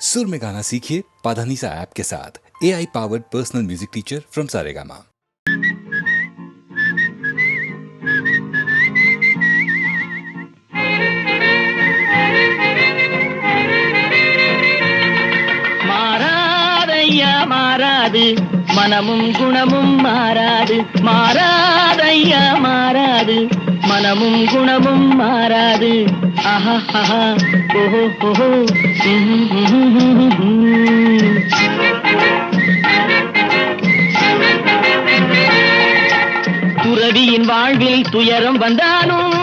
सुर में गाना सीखिए पाधानीसा ऐप के साथ। AI powered personal music teacher from Saregama. மாறாதையா மாறாது மனமும் குணமும் மாறாது, மாறாதையா மாறாது மனமும் குணமும் மாறாது. ஆஹா ஆஹா ஓஹோ ஓஹோ. துறவியின் வாழ்வில் துயரம் வந்தாலும்,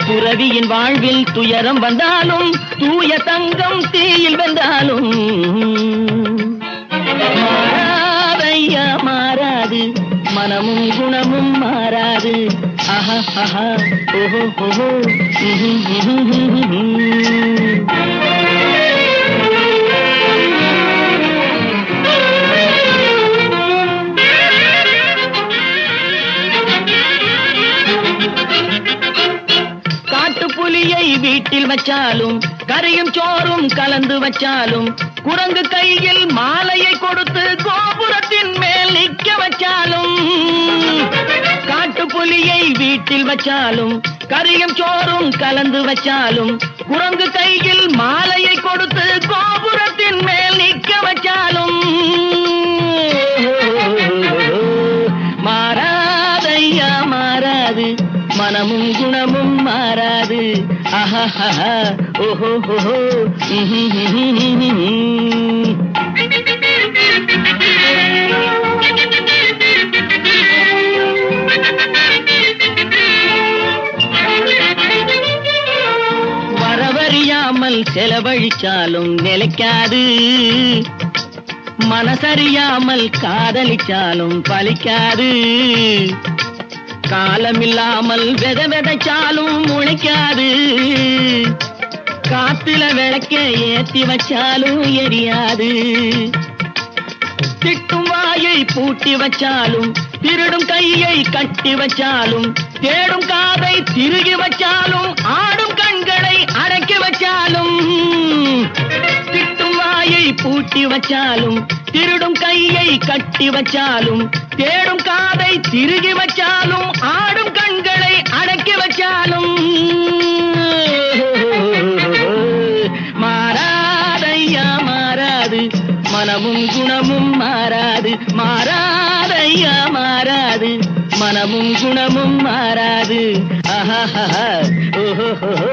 துறவியின் வாழ்வில் துயரம் வந்தாலும், தூய தங்கம் தீயில் வென்றாலும் மாறாதையா மாறாது மனமும் குணமும் மாறாது. ஆஹா ஆஹா ஓஹோ ஓஹோ. புலியை வீட்டில் வச்சாலும், கரையும் சோறும் கலந்து வச்சாலும், குரங்கு கையில் மாலையை கொடுத்து கோபுரத்தின் மேல் நிற்க வச்சாலும், காட்டு புலியை வீட்டில் வச்சாலும், கரையும் சோறும் கலந்து வச்சாலும், குரங்கு கையில் மாலையை கொடுத்து கோபுரத்தின் மேல் நிற்க வச்சாலும் மாறாதையா மாறாது மனமும் குணமும் மாறாது. ஆஹா ஆஹா ஓஹோ ஓஹோ. வரவறியாமல் செலவழிச்சாலும் நிலைக்காது, மனசறியாமல் காதலிச்சாலும் பலிக்காது, காலமில்லாமல் வித விதைச்சாலும் முளைக்காது, காத்துல விளக்க ஏத்தி வச்சாலும் எரியாது, திட்டும் வாயை பூட்டி வச்சாலும், திருடும் கையை கட்டி வச்சாலும், தேடும் காதை திருகி வச்சாலும், ஆடும் கண்களை அடக்கி வச்சாலும், திட்டும் வாயை பூட்டி வச்சாலும், திருடும் கையை கட்டி வச்சாலும், தேடும் காதை திருகி வச்சாலும், ஆடும் கண்களை அடக்கி வச்சாலும் மாறாதையா மாறாது மனமும் குணமும் மாறாது, மாறாதையா மாறாது மனமும் குணமும் மாறாது. ஆஹா ஆஹா ஓஹோ ஓஹோ.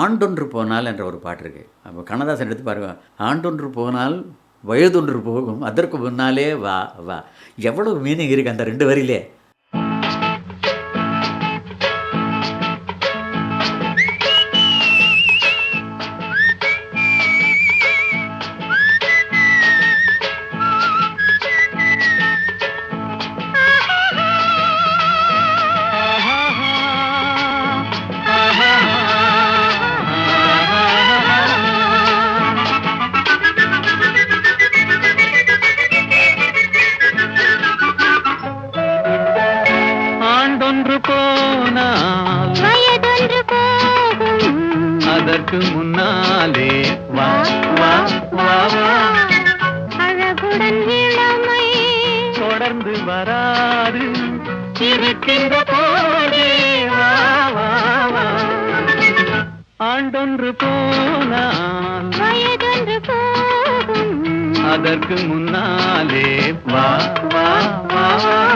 ஆண்டொன்று போனால் என்ற ஒரு பாட்டு இருக்குது. அப்போ கண்ணதாசன் எடுத்து பாருங்க, ஆண்டொன்று போனால் வயதொன்று போகும் அதற்கு முன்னாலே வா வா. எவ்வளோ மீனிங் இருக்குது அந்த ரெண்டு வரியிலே. அதற்கு முன்னாலே வா வா வா வா. அழகுடன் இளமை தொடர்ந்து வராது, இருக்கின்ற போதே வா வா வா. ஆண்டொன்று போனால் வயதொன்று போகும், அதற்கு முன்னாலே வா வா வா வா.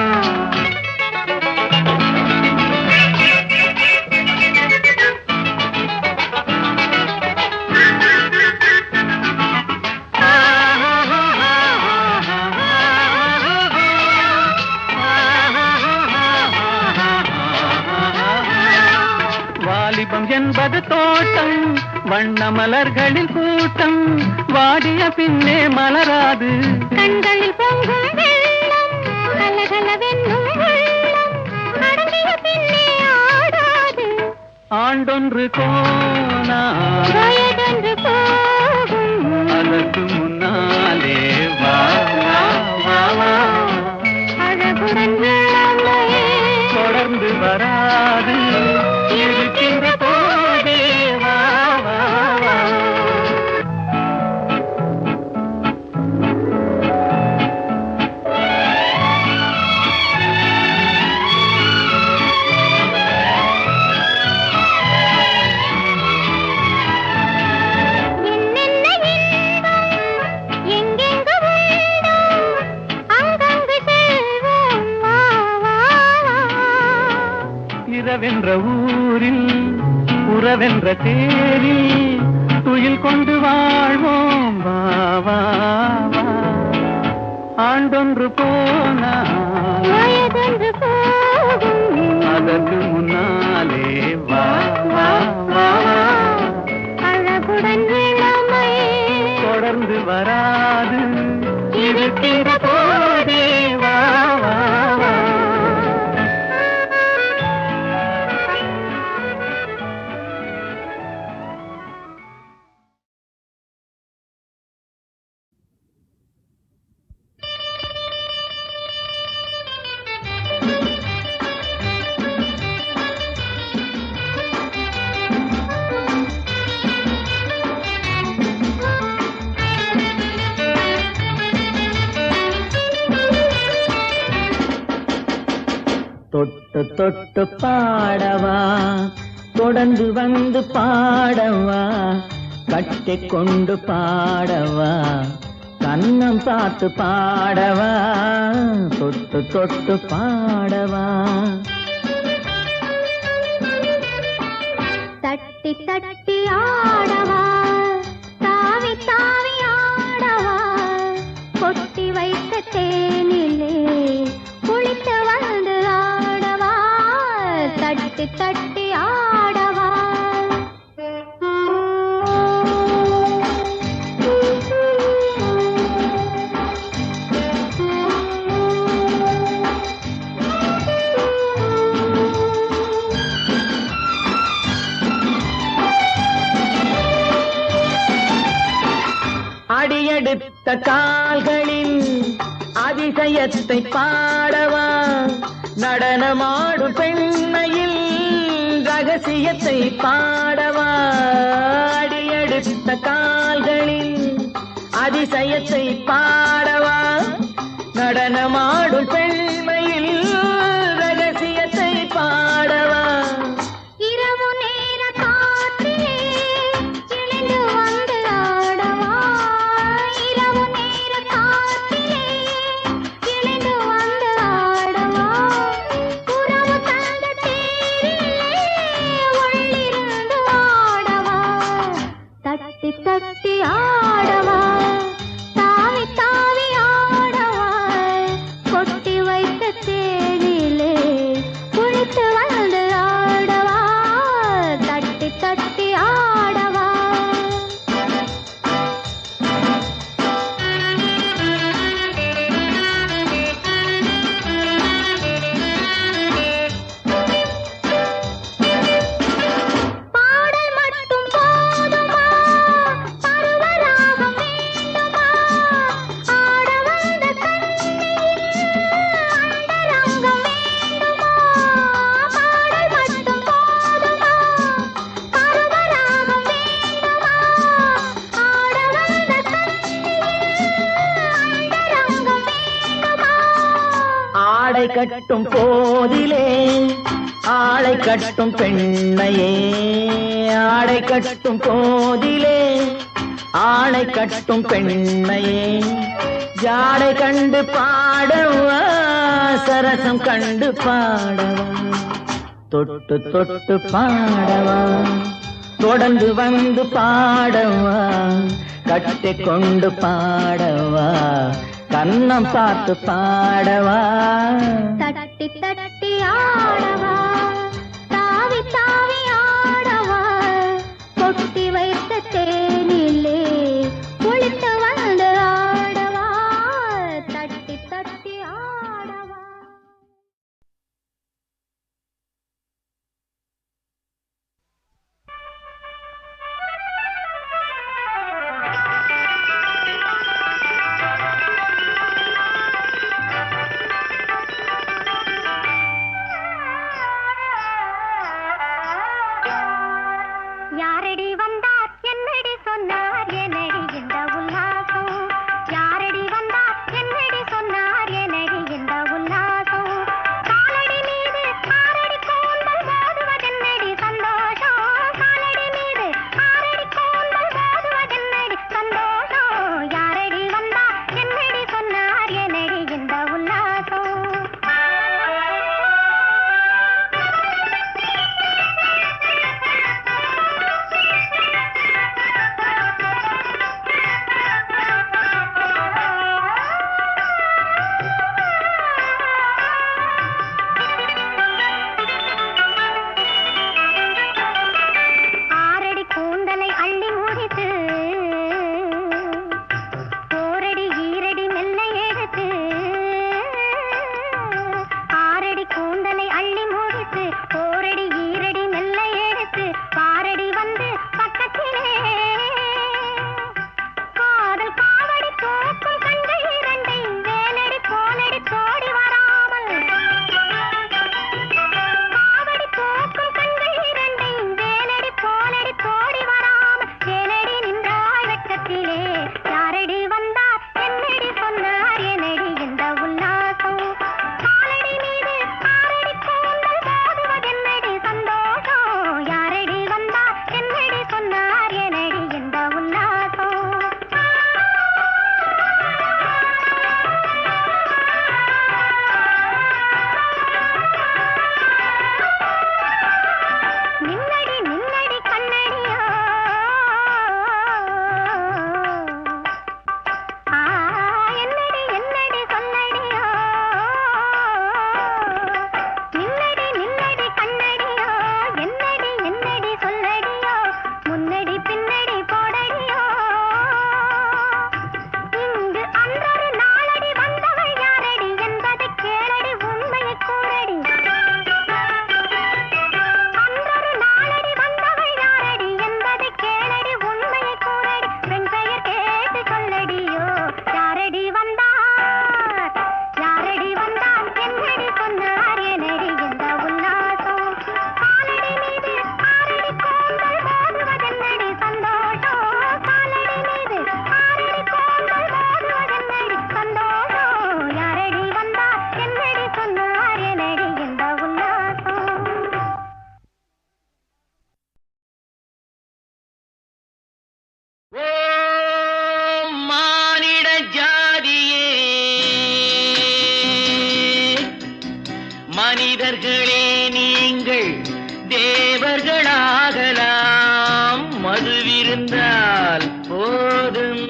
வாலிபம் என்பது தோட்டம், வண்ண மலர்களின் கூட்டம், வாடிய பின்னே மலராது, கண்களில் பொங்கும் வெள்ளம், கலகலவென்னும் உள்ளம், அடங்கிய பின்னே ஆடாது, ஆண்டொன்று போனா வயதொன்று போகும் அதற்கு முன்னாலே வா வா வா வா அழகுடன் இளமையே தொடர்ந்து வராது இருக்கின்ற போதே வா வா வா என்னென்ன இன்பம் எங்கெங்கு உண்டோ அங்கங்கு செல்வோம் வா வா வா இரவென்ற ஊரில் உறவென்ற தேரில் துயில் கொண்டு வாழ்வோம் வா வா வா ஆண்டொன்று போனால் வயதொன்று போகும் அதற்கு முன்னாலே வா வா வா வா அழகுடன் இளமையே தொடர்ந்து வராது இருக்கின்ற போதே வா வா வா தொட்டு தொட்டு பாடவா தொடர்ந்து வந்து பாடவா கட்டிக் கொண்டு பாடவா கண்ணம் பார்த்து பாடவா தொட்டு தொட்டு பாடவா தட்டி தட்டி ஆடவா தாவி தாவி ஆடவா கொட்டி வைத்த தேனிலே குளித்து வந்து ஆடவா தட்டி தட்டி ஆடவா அடியெடுத்த கால்களின் அதிசயத்தை பாடவா நடனமாடும் பெண்மையில் ரகசியத்தை பாடவா அடியெடுத்த கால்களின் அதிசயத்தை பாடவா நடனமாடும் பெண்மையில் ரகசியத்தை பாடவா இரவு நேர காற்றிலே எழுந்து வந்து ஆடவா இரவு நேர காற்றிலே எழுந்து வந்து ஆடவா உறவு தந்த தேரிலே உள்ளிருந்து ஆடவா தட்டி தட்டி ஆடவா தாவி தாவி ஆடவா கொட்டி வைத்த தேனிலே குளித்து வந்து ஆடவா தட்டி தட்டி ஆடவா பாடல் மட்டும் போதுமா பருவராகம் வேண்டுமா ஆட வந்த கண்ணியில் அந்தரங்கம் வேண்டுமா பாடல் மட்டும் போதுமா பருவராகம் வேண்டுமா ஆட வந்த கண்ணியில் அந்தரங்கம் வேண்டுமா ஆடை கட்டும் போதிலே ஆளை கட்டும் பெண்ணையே ஆடை கட்டும் போதிலே ஆளை கட்டும் பெண்ணையே ஜாடை கண்டு பாடவா சரசம் கண்டு பாடவா தொட்டு தொட்டு பாடவா தொடர்ந்து வந்து பாடவா கட்டிக் கொண்டு பாடவா கண்ணம் பார்த்து பாடவா தட்டி தட்டி ஆடவா தாவி தாவி ஆடவா கொட்டி வைத்த தேனிலே குளித்து வந்து ஆடவா தட்டி தட்டி ஆடவா யாரடி வந்தார் என்னடி சொன்னார் என்னடி இந்த உல்லாசம் யாரடி வந்தார் என்னடி சொன்னார் என்னடி இந்த உல்லாசம் காலடி மீது ஆரடி கூந்தல் மோதுவதென்னடி சந்தோஷம் காலடி மீது ஆரடி கூந்தல் மோதுவதென்னடி சந்தோஷம் யாரடி வந்தார் என்னடி சொன்னார் என்னடி இந்த உல்லாசம் ஆரடி கூந்தலை அள்ளி முடித்து ஓரடி ஈரடி மெல்ல எடுத்து ஆரடி கூந்தலை அள்ளி முடித்து ஓரடி ஈரடி மெல்ல எடுத்து பாரடி வந்து பக்கத்திலே காதல் காவடி தூக்கும் கண்கள் இரண்டை வேலடி கோலடி தோடி வராமல் காவடி தூக்கும் கண்கள் இரண்டை வேலடி கோலடி தோடி வராமல் வேலடி நின்றாய் வெட்கத்திலே யாரடி வந்தார் என்னடி சொன்னார் என்னடி இந்த உல்லாசம் காலடி மீது ஆரடி கூந்தல் மோதுவதென்னடி சந்தோஷம் யாரடி வந்தார் என்னடி சொன்னார் என்னடி இந்த உல்லாசம் நின்னடி நின்னடி கண்ணடியோ என்னடி என்னடி சொல்லடியோ நின்னடி நின்னடி கண்ணடியோ என்னடி என்னடி சொல்லடியோ முன்னடி பின்னடி போடடியோ இங்கு அன்றொரு நாளடி வந்தவள் யாரடி என்பதை கேளடி உண்மையை கூறடி அன்றொரு நாளடி வந்தவள் யாரடி என்பதை கேளடி உண்மையை கூறடி பெண் பெயர் கேட்டு சொல்லடியோ யாரடி வந்தார் என்னடி சொன்னார் என்னடி இந்த உல்லாசம் காலடி மீது ஆரடி கூந்தல் மோதுவதென்னடி சந்தோஷம் காலடி மீது ஆரடி கூந்தல் மோதுவதென்னடி சந்தோஷம் யாரடி வந்தார் என்னடி சொன்னார் என்னடி இந்த உல்லாசம் ஓம் மானிட ஜாதியே மனிதர்களே நீங்கள் தேவர்களாகலாம் மதுவிருந்தால் போதும்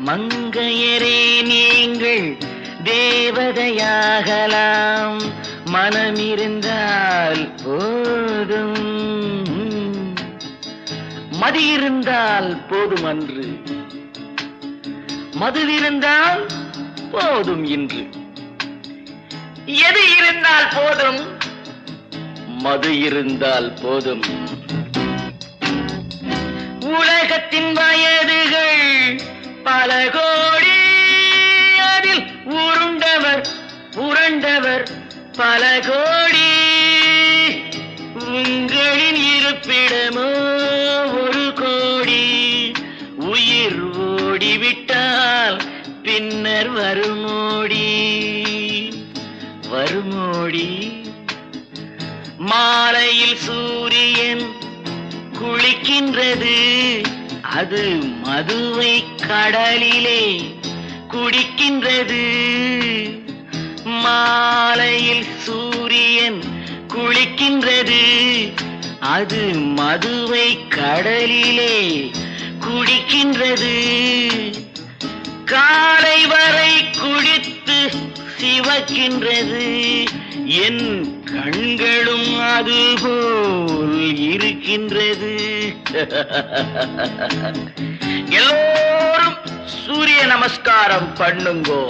மங்கையரே நீங்கள் தேவதையாகலாம் மனமிருந்தால் போதும் மதியிருந்தால் போதும் அன்று மதுவிருந்தால் போதும் இன்று எது இருந்தால் போதும் மது இருந்தால் போதும் உலகத்தின் வயதுகள் பல கோடி அதில் உருண்டவர் புரண்டவர் பல கோடி உங்களின் இருப்பிடமோ ஒரு கோடி உயிர் ஓடிவிட்டால் பின்னர் வருமோடி மாலையில் சூரியன் குளிக்கின்றது அது மதுவை கடலிலே குடிக்கின்றது மாலையில் சூரியன் குளிக்கின்றது அது மதுவை கடலிலே குடிக்கின்றது காலை வரை குடித்து சிவக்கின்றது என் கண்களும் அதுபோல் இருக்கின்றது எல்லோரும் சூரிய நமஸ்காரம் பண்ணுங்கோ.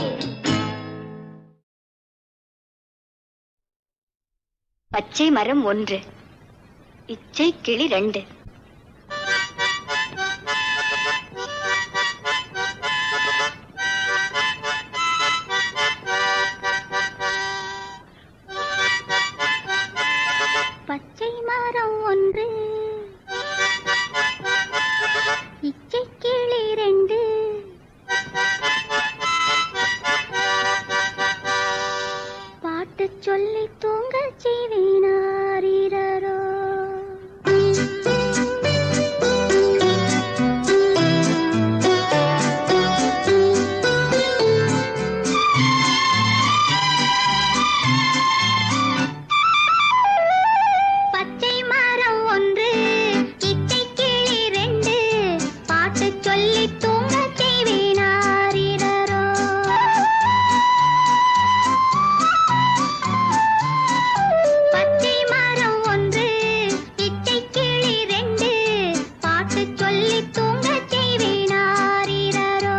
பச்சை மரம் 1, இச்சை கிளி 2. பச்சை மரம் ஒன்று இச்சை கிளி ரெண்டு பாட்டு சொல்லி தூங்க செய்வினாரோ பச்சை மரம் ஒன்று இச்சை கிளி ரெண்டு பாட்டு சொல்லி தூங்க செய்வினாரோ பச்சை மரம் ஒன்று இச்சை கிளி ரெண்டு பாட்டு சொல்லி தூங்க செய்வினாரோ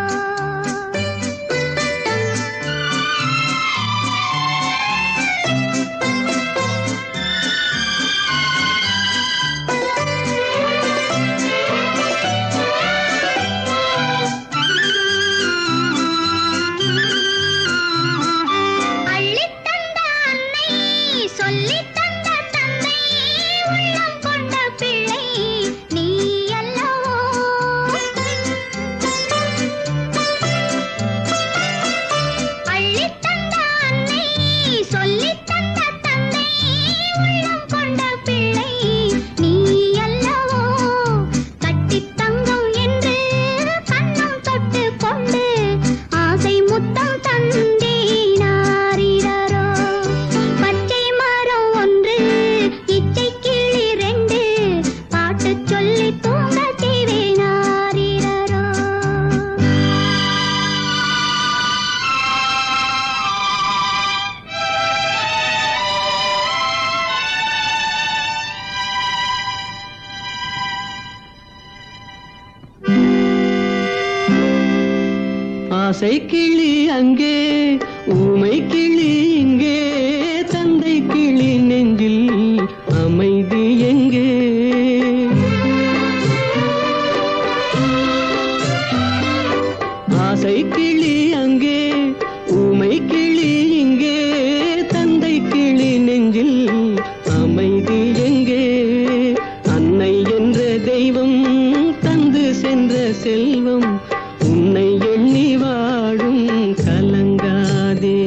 அள்ளித் தந்த அன்னை சொல்லித் தந்த தந்தை உள்ளம் கொண்ட பிள்ளை நீ அல்லவோ அள்ளித் தந்த அன்னை சொல்லித் தந்த தந்தை உள்ளம் கொண்ட பிள்ளை நீ அல்லவோ கட்டித் தங்கம் என்று கண்ணம் தொட்டு கொண்டு ஆசை முத்தம் தந்தேனாரிரோ பச்சை மரம் ஒன்று இச்சை கிளி ரெண்டு பாட்டு சொல்லி தூங்க செய்வேனாரிரோ ஆசை கிளி அங்கே ஊமை கிளி இங்கே தந்தை கிளி நெஞ்சில் அமைதி எங்கே ஆசை கிளி அங்கே ஊமை கிளி இங்கே தந்தை கிளி நெஞ்சில் அமைதி எங்கே அன்னை என்ற தெய்வம் தந்து சென்ற செல்வம் உன்னை எண்ணி வாழும் கலங்காதே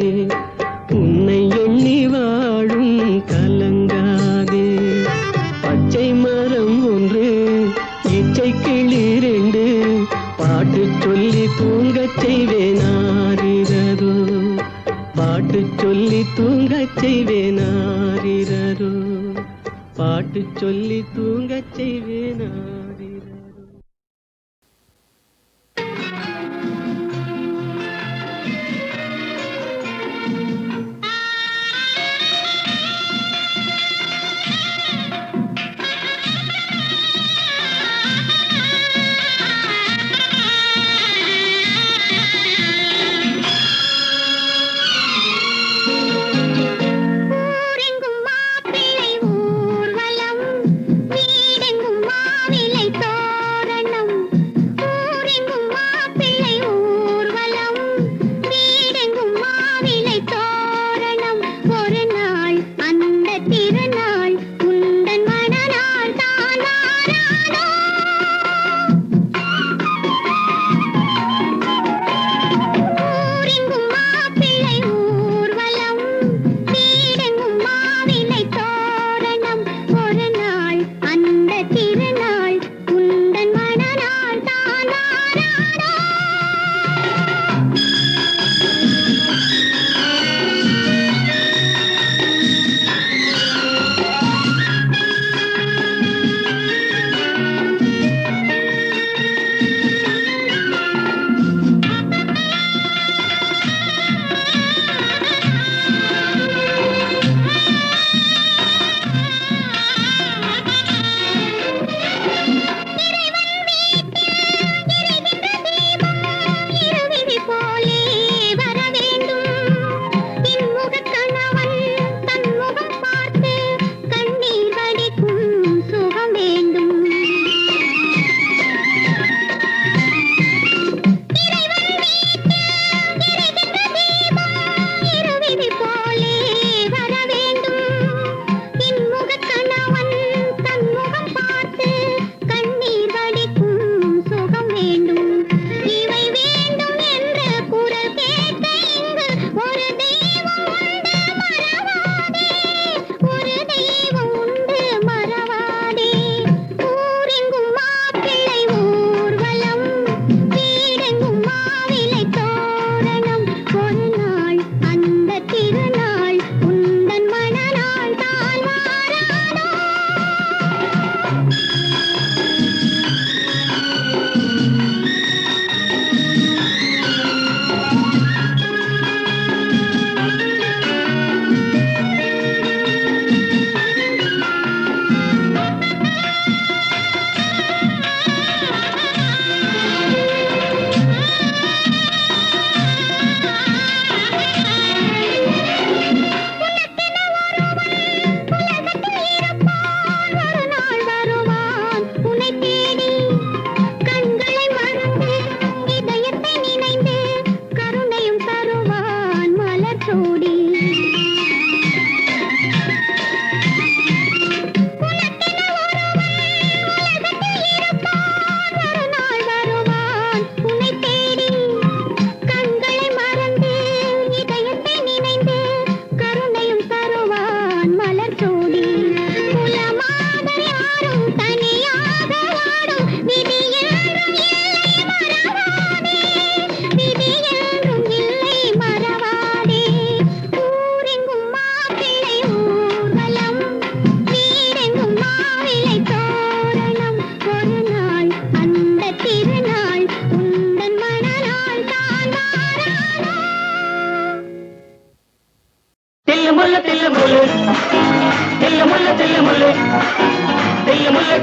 உன்னை எண்ணி வாழும் கலங்காதே பச்சை மரம் ஒன்று இச்சை கிளி ரெண்டு பாட்டு சொல்லி தூங்கச் செய்வேனாரிரோ பாட்டு சொல்லி தூங்கச் செய்வேனாரிரோ பாட்டு சொல்லி தூங்கச் செய்வேனாரிரோ ஊரெங்கும் மாப்பிள்ளை ஊர்வலம் வீடெங்கும் மாவிலை